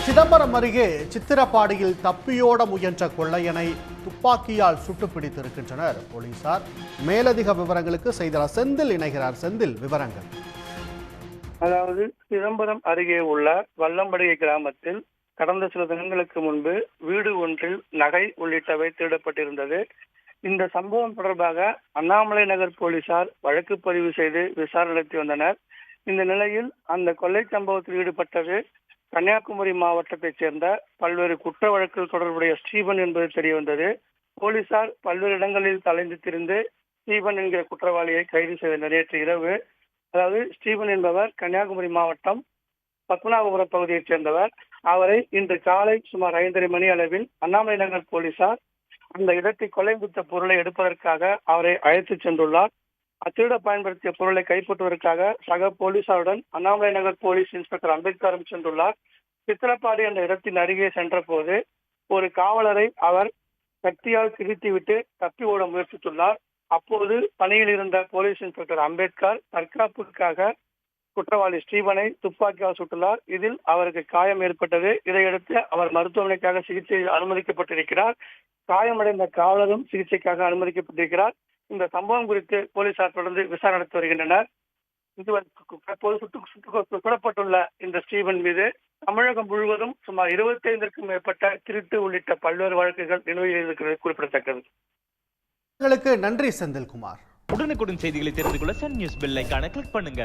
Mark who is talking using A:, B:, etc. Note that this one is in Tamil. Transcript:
A: சிதம்பரம் அருகே சித்திரப்பாடியில் தப்பியோட முயன்ற கொள்ளையனை துப்பாக்கியால் சுட்டு பிடித்திருக்கின்றனர் போலீசார். மேலதிக விவரங்களுக்கு செய்தியாளர் செந்தில் இணைகிறார். செந்தில், விவரங்கள்.
B: அதாவது சிதம்பரம் அருகே உள்ள வல்லம்படிகை கிராமத்தில் கடந்த சில தினங்களுக்கு முன்பு வீடு ஒன்றில் நகை உள்ளிட்டவை திருடப்பட்டிருந்தது. இந்த சம்பவம் தொடர்பாக அண்ணாமலை நகர் போலீசார் வழக்கு பதிவு செய்து விசாரணை நடத்தி வந்தனர். இந்த நிலையில் அந்த கொள்ளை சம்பவத்தில் ஈடுபட்டது கன்னியாகுமரி மாவட்டத்தைச் சேர்ந்த பல்வேறு குற்ற வழக்குகள் தொடர்புடைய ஸ்டீபன் என்பது தெரிய வந்தது. போலீசார் பல்வேறு இடங்களில் தலைந்து திரிந்து ஸ்டீபன் என்கிற குற்றவாளியை கைது செய்தனர். நேற்று இரவு, அதாவது ஸ்டீபன் என்பவர் கன்னியாகுமரி மாவட்டம் பத்மநாபபுரம் பகுதியைச் சேர்ந்தவர். அவரை இன்று காலை சுமார் 5:30 மணி அளவில் அண்ணாமலை நகர் போலீசார் அந்த இடத்தை கொலை முடித்த பொருளை எடுப்பதற்காக அவரை அழைத்துச் சென்றுள்ளார். அத்திருட பயன்படுத்திய பொருளை கைப்பற்றுவதற்காக சக போலீசாருடன் அண்ணாமலை நகர் போலீஸ் இன்ஸ்பெக்டர் அம்பேத்கரும் சென்றுள்ளார். சித்திரப்பாடி என்ற இடத்தின் அருகே சென்ற போது ஒரு காவலரை அவர் கத்தியால் கிழித்துவிட்டு தப்பி ஓட முயற்சித்துள்ளார். அப்போது பணியில் இருந்த போலீஸ் இன்ஸ்பெக்டர் அம்பேத்கர் தற்காப்புக்காக குற்றவாளி ஸ்டீபனை துப்பாக்கியால் சுட்டுள்ளார். இதில் அவருக்கு காயம் ஏற்பட்டது. இதையடுத்து அவர் மருத்துவமனைக்காக சிகிச்சையில் அனுமதிக்கப்பட்டிருக்கிறார். காயமடைந்த காவலரும் சிகிச்சைக்காக அனுமதிக்கப்பட்டிருக்கிறார். இந்த சம்பவம் குறித்து போலீசார் தொடர்ந்து விசாரணை நடத்தி வருகின்றனர். தற்போது சுடப்பட்டுள்ள இந்த ஸ்டீபன் மீது தமிழகம் முழுவதும் சுமார் 25க்கும் மேற்பட்ட திருட்டு உள்ளிட்ட பல்வேறு வழக்குகள் நிலுவையில் இருக்கிறது குறிப்பிடத்தக்கது.
A: நன்றி செந்தில்குமார்.
C: உடனுக்குடன் செய்திகளை தெரிந்து கொள்ள சன் நியூஸ் பெல் ஐகானை கிளிக் பண்ணுங்க.